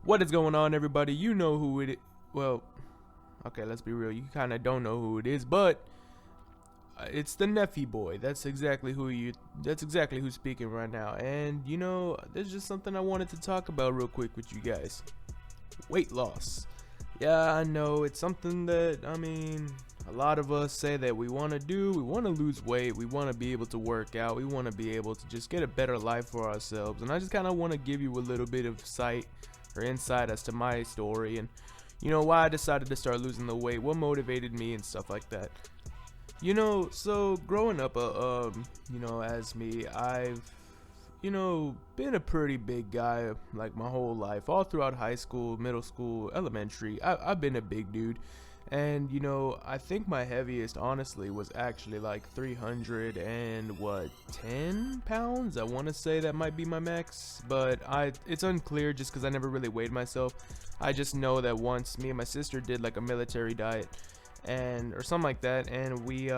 What is going on, everybody? You know who it is. Well, okay, let's be real. You kind of don't know who it is, but it's the Neffy boy. That's exactly who you. That's exactly who's speaking right now. And there's just something I wanted to talk about real quick with you guys. Weight loss. Yeah, I know it's something that a lot of us say that we want to do. We want to lose weight. We want to be able to work out. We want to be able to just get a better life for ourselves. And I just kind of want to give you a little bit of sight or insight as to my story and why I decided to start losing the weight, what motivated me and stuff like that. So growing up, as me, I've been a pretty big guy like my whole life, all throughout high school, middle school, elementary. I've been a big dude. And I think my heaviest honestly was actually like 310 pounds. I want to say that might be my max, but it's unclear just because I never really weighed myself. I just know that once me and my sister did like a military diet or something like that, and we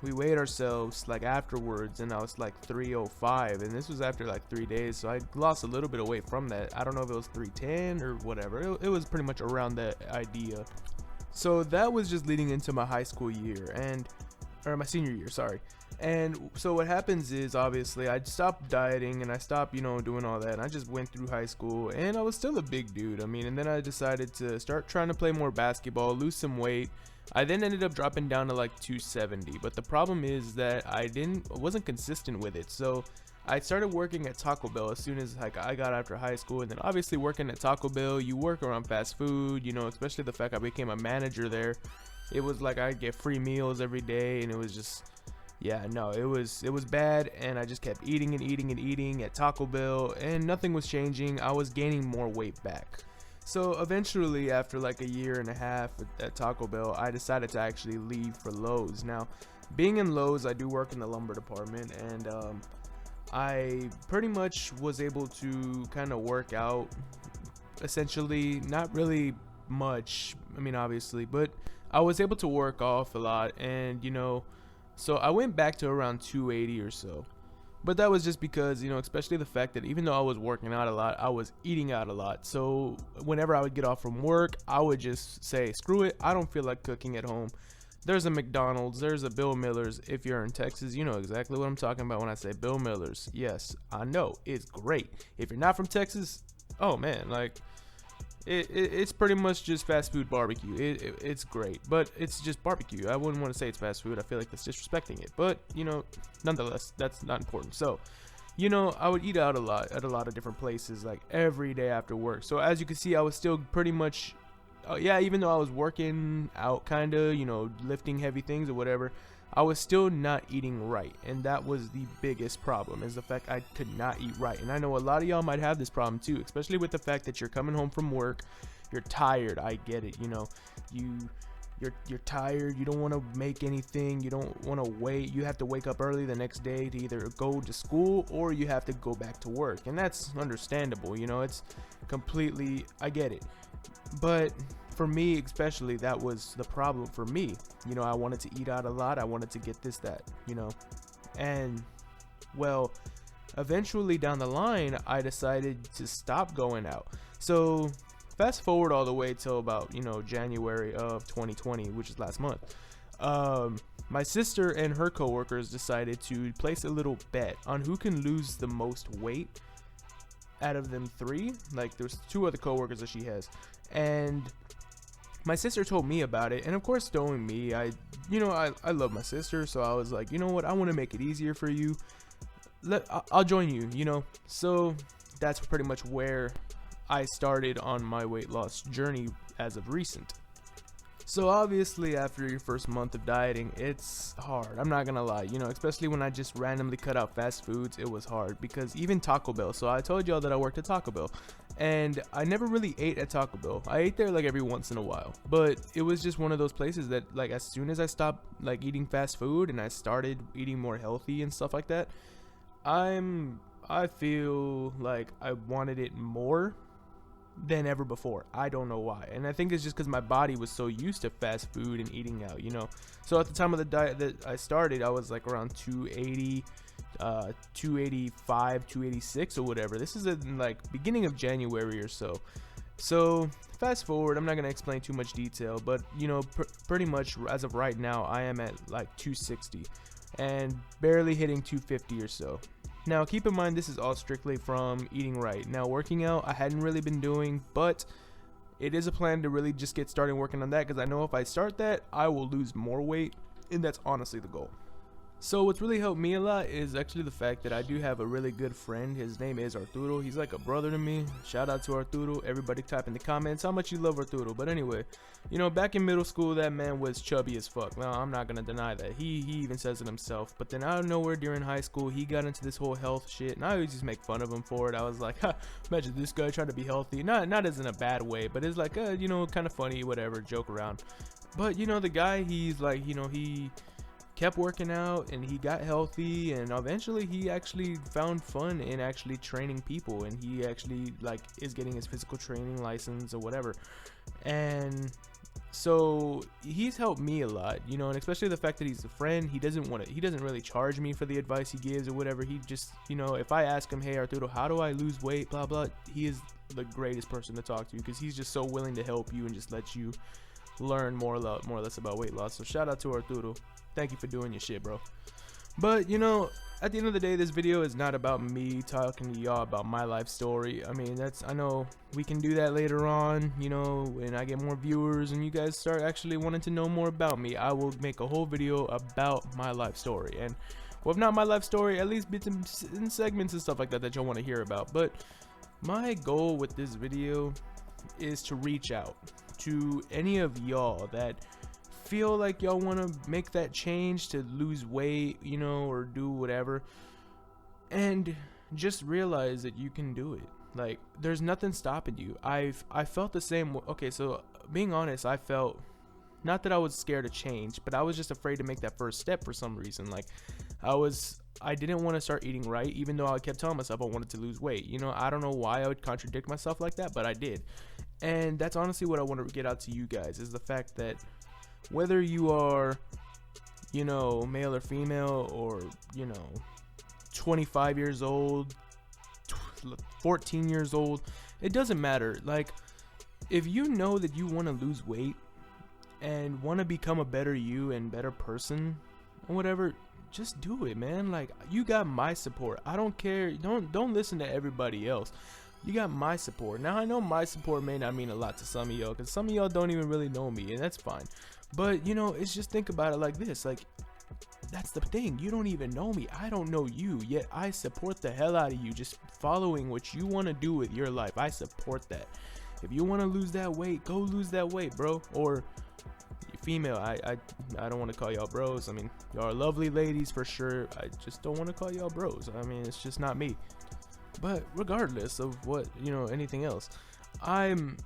weighed ourselves like afterwards, and I was like 305, and this was after like 3 days, so I lost a little bit of weight from that. I don't know if it was 310 or whatever. It was pretty much around that idea. So that was just leading into my high school year or my senior year, sorry. And so what happens is, obviously, I stopped dieting and I stopped, doing all that. And I just went through high school and I was still a big dude. And then I decided to start trying to play more basketball, lose some weight. I then ended up dropping down to like 270. But the problem is that I wasn't consistent with it. So I started working at Taco Bell as soon as I got after high school. And then obviously working at Taco Bell, you work around fast food, especially the fact I became a manager there. It was like I'd get free meals every day, and it was just, it was bad. And I just kept eating and eating and eating at Taco Bell, and nothing was changing. I was gaining more weight back. So eventually, after like a year and a half at Taco Bell, I decided to actually leave for Lowe's. Now, being in Lowe's, I do work in the lumber department, and I pretty much was able to kind of work out, essentially, not really much, obviously, but I was able to work off a lot, and so I went back to around 280 or so. But that was just because, especially the fact that even though I was working out a lot, I was eating out a lot. So whenever I would get off from work, I would just say, screw it, I don't feel like cooking at home. There's a McDonald's, there's a Bill Miller's. If you're in Texas, you know exactly what I'm talking about when I say Bill Miller's. Yes, I know, it's great. If you're not from Texas, oh man, like, it's pretty much just fast food barbecue. It's great, but it's just barbecue. I wouldn't want to say it's fast food. I feel like that's disrespecting it. But, nonetheless, that's not important. So, I would eat out a lot at a lot of different places, like every day after work. So as you can see, I was still pretty much even though I was working out kind of, lifting heavy things or whatever, I was still not eating right. And that was the biggest problem, is the fact I could not eat right. And I know a lot of y'all might have this problem too, especially with the fact that you're coming home from work, you're tired. I get it. You're tired, you don't want to make anything, you don't want to wait, you have to wake up early the next day to either go to school or you have to go back to work. And that's understandable, it's completely, I get it. But for me especially, that was the problem for me. I wanted to eat out a lot, I wanted to get this, that, and well, eventually down the line, I decided to stop going out. So fast forward all the way till about, January of 2020, which is last month. My sister and her coworkers decided to place a little bet on who can lose the most weight out of them three. Like, there's two other coworkers that she has, and my sister told me about it. And of course, knowing me, I love my sister, so I was like, you know what, I want to make it easier for you. I'll join you. So that's pretty much where I started on my weight loss journey as of recent. So obviously, after your first month of dieting, it's hard. I'm not gonna lie, especially when I just randomly cut out fast foods, it was hard. Because even Taco Bell, so I told y'all that I worked at Taco Bell, and I never really ate at Taco Bell. I ate there like every once in a while, but it was just one of those places that, like, as soon as I stopped like eating fast food and I started eating more healthy and stuff like that, I feel like I wanted it more than ever before. I don't know why. And I think it's just because my body was so used to fast food and eating out, So at the time of the diet that I started, I was like around 280, 285, 286 or whatever. This is in like beginning of January or so. So fast forward, I'm not gonna explain too much detail, but you know, pretty much as of right now, I am at like 260 and barely hitting 250 or so. Now keep in mind, this is all strictly from eating right. Now working out, I hadn't really been doing, but it is a plan to really just get started working on that, because I know if I start that, I will lose more weight, and that's honestly the goal. So what's really helped me a lot is actually the fact that I do have a really good friend. His name is Arturo. He's like a brother to me. Shout out to Arturo. Everybody type in the comments how much you love Arturo. But anyway, you know, back in middle school, that man was chubby as fuck. Now, I'm not going to deny that. He even says it himself. But then out of nowhere during high school, he got into this whole health shit. And I always just make fun of him for it. I was like, ha, imagine this guy trying to be healthy. Not as in a bad way, but it's like, you know, kind of funny, whatever, joke around. But, you know, the guy, he's like, you know, he kept working out and he got healthy, and eventually he actually found fun in actually training people, and he actually like is getting his physical training license or whatever. And so he's helped me a lot, you know, and especially the fact that he's a friend. He doesn't really charge me for the advice he gives or whatever. He just, you know, if I ask him, hey Arturo, how do I lose weight, blah blah, he is the greatest person to talk to, because he's just so willing to help you and just let you learn more or less about weight loss. So shout out to Arturo. Thank you for doing your shit, bro. But you know, at the end of the day, this video is not about me talking to y'all about my life story. I mean, I know we can do that later on, you know, when I get more viewers and you guys start actually wanting to know more about me. I will make a whole video about my life story, and well, if not my life story, at least bits and segments and stuff like that that y'all want to hear about. But my goal with this video is to reach out to any of y'all that feel like y'all want to make that change to lose weight, you know, or do whatever, and just realize that you can do it. Like, there's nothing stopping you. I felt the same. Okay, so being honest, I felt, not that I was scared to change, but I was just afraid to make that first step for some reason. Like, I didn't want to start eating right, even though I kept telling myself I wanted to lose weight. You know, I don't know why I would contradict myself like that, but I did. And that's honestly what I want to get out to you guys, is the fact that whether you are, you know, male or female, or, you know, 25 years old, 14 years old, it doesn't matter. Like, if you know that you want to lose weight and want to become a better you and better person or whatever, just do it, man. Like, you got my support. I don't care. Don't listen to everybody else. You got my support. Now, I know my support may not mean a lot to some of y'all, because some of y'all don't even really know me, and that's fine. But, you know, it's just, think about it like this. Like, that's the thing. You don't even know me. I don't know you, yet I support the hell out of you just following what you want to do with your life. I support that. If you want to lose that weight, go lose that weight, bro. Or female, I don't want to call y'all bros. I mean, y'all are lovely ladies for sure. I just don't want to call y'all bros. I mean, it's just not me. But regardless of what, you know, anything else, I'm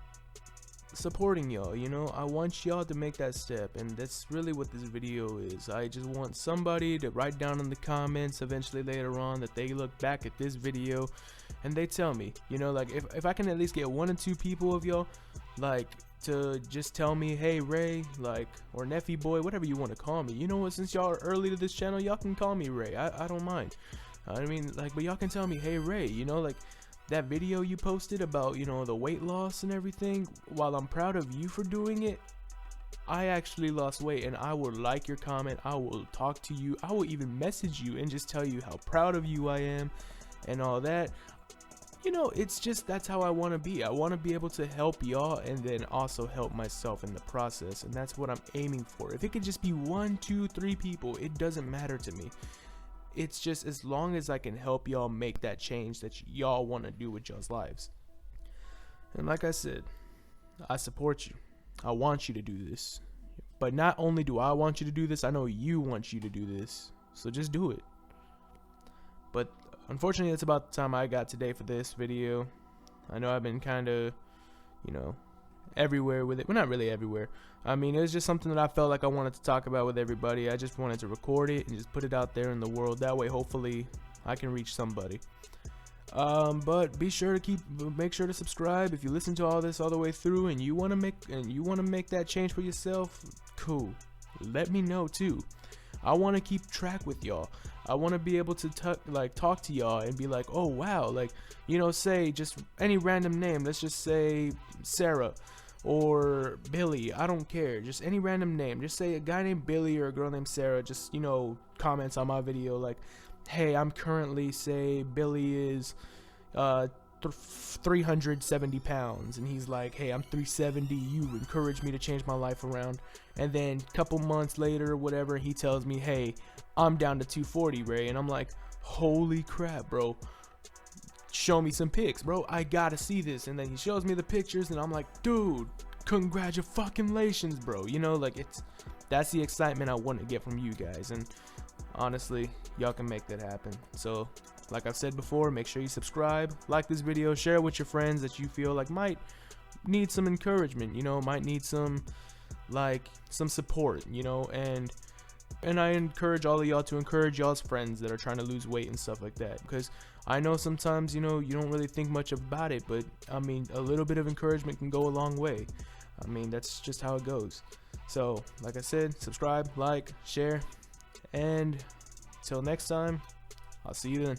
supporting y'all. You know, I want y'all to make that step, and that's really what this video is. I just want somebody to write down in the comments eventually later on that they look back at this video and they tell me, you know, like, if I can at least get 1 or 2 people of y'all, like, to just tell me, hey Ray, like, or Neffy boy, whatever you want to call me. You know what, since y'all are early to this channel, y'all can call me Ray. I don't mind. I mean, like, but y'all can tell me, hey Ray, you know, like, that video you posted about, you know, the weight loss and everything, while I'm proud of you for doing it, I actually lost weight, and I will like your comment. I will talk to you. I will even message you and just tell you how proud of you I am and all that. You know, it's just, that's how I want to be. I want to be able to help y'all and then also help myself in the process, and that's what I'm aiming for. If it could just be 1, 2, 3 people, it doesn't matter to me. It's just, as long as I can help y'all make that change that y'all want to do with y'all's lives. And like I said, I support you. I want you to do this. But not only do I want you to do this, I know you want you to do this. So just do it. But unfortunately, that's about the time I got today for this video. I know I've been kind of, you know, everywhere with it. Well, not really everywhere. I mean, it was just something that I felt like I wanted to talk about with everybody. I just wanted to record it and just put it out there in the world. That way, hopefully, I can reach somebody. But be sure to make sure to subscribe if you listen to all this all the way through and you want to make that change for yourself. Cool. Let me know too. I want to keep track with y'all. I want to be able to talk to y'all and be like, oh wow, like, you know, say just any random name. Let's just say Sarah or Billy. I don't care. Just any random name. Just say a guy named Billy or a girl named Sarah. Just, you know, comments on my video like, hey, I'm currently, say Billy is 370 pounds, and he's like, hey, I'm 370, you encouraged me to change my life around. And then a couple months later, whatever, he tells me, hey, I'm down to 240, Ray. And I'm like, holy crap, bro, show me some pics, bro, I gotta see this. And then he shows me the pictures, and I'm like, dude, congratulations, bro. You know, like, that's the excitement I want to get from you guys, and honestly, y'all can make that happen. So like I've said before, make sure you subscribe, like this video, share it with your friends that you feel like might need some encouragement, you know, might need some support, you know. And I encourage all of y'all to encourage y'all's friends that are trying to lose weight and stuff like that, because I know sometimes, you know, you don't really think much about it, but I mean, a little bit of encouragement can go a long way. I mean, that's just how it goes. So like I said, subscribe, like, share, and till next time, I'll see you then.